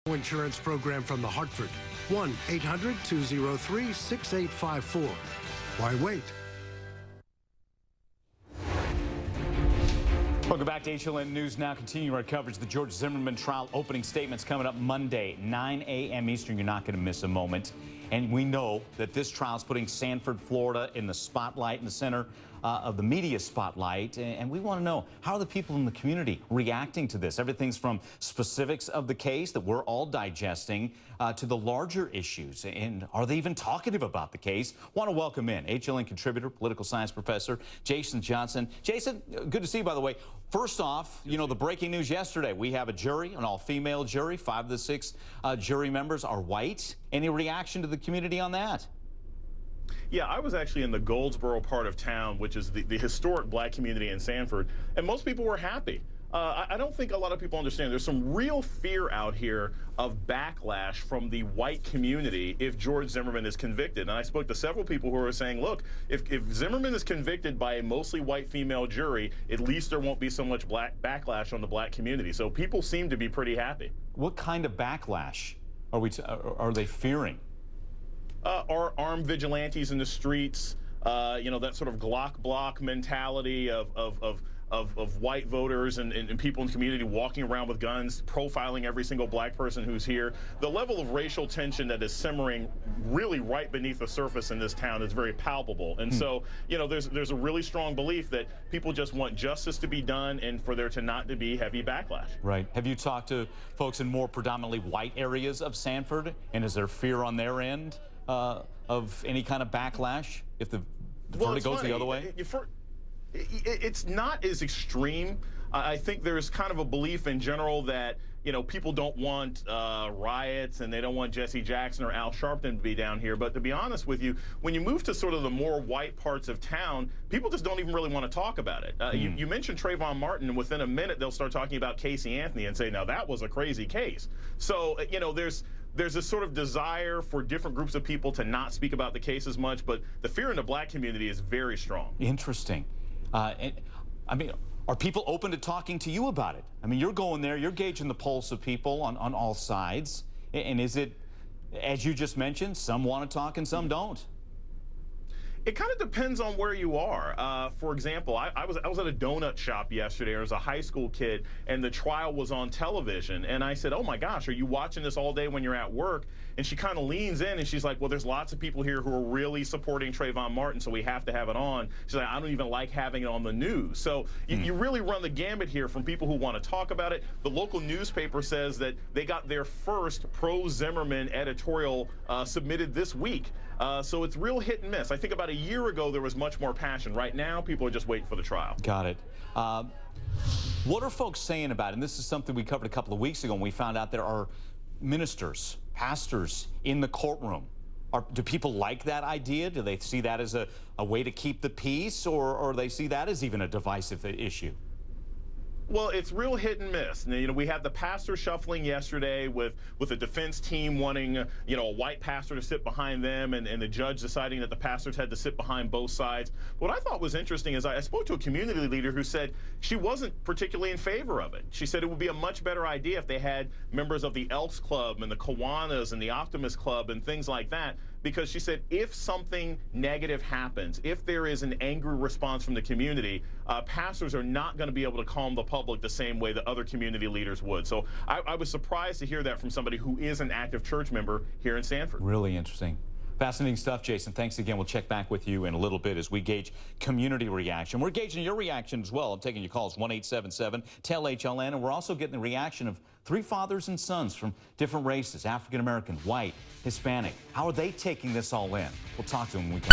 Insurance program from the Hartford. 1-800-203-6854. Why wait? Welcome back to HLN News Now. Continuing our coverage of the George Zimmerman trial. Opening statements coming up Monday, 9 a.m. Eastern. You're not going to miss a moment. And we know that this trial is putting Sanford, Florida in the spotlight, in the center of the media spotlight. And we want to know, how are the people in the community reacting to this? Everything's from specifics of the case that we're all digesting to the larger issues. And are they even talkative about the case? Want to welcome in HLN Contributor, political science professor, Jason Johnson. Jason, good to see you, by the way. First off, you know, the breaking news yesterday, we have a jury, an all-female jury. 5 of the 6 jury members are white. Any reaction to the community on that? Yeah, I was actually in the Goldsboro part of town, which is the historic black community in Sanford, and most people were happy. I don't think a lot of people understand. There's some real fear out here of backlash from the white community if George Zimmerman is convicted. And I spoke to several people who are saying, look, if Zimmerman is convicted by a mostly white female jury, at least there won't be so much backlash on the black community. So people seem to be pretty happy. What kind of backlash are they fearing? Are armed vigilantes in the streets, you know, that sort of Glock block mentality of white voters and people in the community walking around with guns, profiling every single black person who's here. The level of racial tension that is simmering really right beneath the surface in this town is very palpable. And so, you know, there's a really strong belief that people just want justice to be done and for there to not to be heavy backlash. Right. Have you talked to folks in more predominantly white areas of Sanford? And is there fear on their end of any kind of backlash if the verdict goes the other way? It's not as extreme. I think there's kind of a belief in general that, you know, people don't want riots and they don't want Jesse Jackson or Al Sharpton to be down here. But to be honest with you, when you move to sort of the more white parts of town, people just don't even really want to talk about it. You mentioned Trayvon Martin, and within a minute they'll start talking about Casey Anthony and say, now that was a crazy case. So, you know, there's this sort of desire for different groups of people to not speak about the case as much, but the fear in the black community is very strong. Interesting. I mean, are people open to talking to you about it? I mean, you're going there, you're gauging the pulse of people on all sides. And is it, as you just mentioned, some want to talk and some don't? It kind of depends on where you are. For example, I was at a donut shop yesterday. I was a high school kid, and the trial was on television. And I said, oh, my gosh, are you watching this all day when you're at work? And she kind of leans in, and she's like, well, there's lots of people here who are really supporting Trayvon Martin, so we have to have it on. She's like, I don't even like having it on the news. So you really run the gambit here from people who want to talk about it. The local newspaper says that they got their first pro-Zimmerman editorial submitted this week. So it's real hit and miss. I think about a year ago there was much more passion. Right now, people are just waiting for the trial. Got it. What are folks saying about it? And this is something we covered a couple of weeks ago when we found out there are ministers, pastors in the courtroom. Do people like that idea? Do they see that as a way to keep the peace, or they see that as even a divisive issue? Well, it's real hit and miss. You know, we had the pastor shuffling yesterday with the defense team wanting, you know, a white pastor to sit behind them, and the judge deciding that the pastors had to sit behind both sides. What I thought was interesting is I spoke to a community leader who said she wasn't particularly in favor of it. She said it would be a much better idea if they had members of the Elks Club and the Kiwanis and the Optimist Club and things like that, because she said if something negative happens, if there is an angry response from the community, pastors are not going to be able to calm the public the same way that other community leaders would. So I was surprised to hear that from somebody who is an active church member here in Sanford. Really interesting. Fascinating stuff, Jason. Thanks again. We'll check back with you in a little bit as we gauge community reaction. We're gauging your reaction as well. I'm taking your calls, 1-877-TEL-HLN, and we're also getting the reaction of 3 fathers and sons from different races, African-American, white, Hispanic. How are they taking this all in? We'll talk to them when we come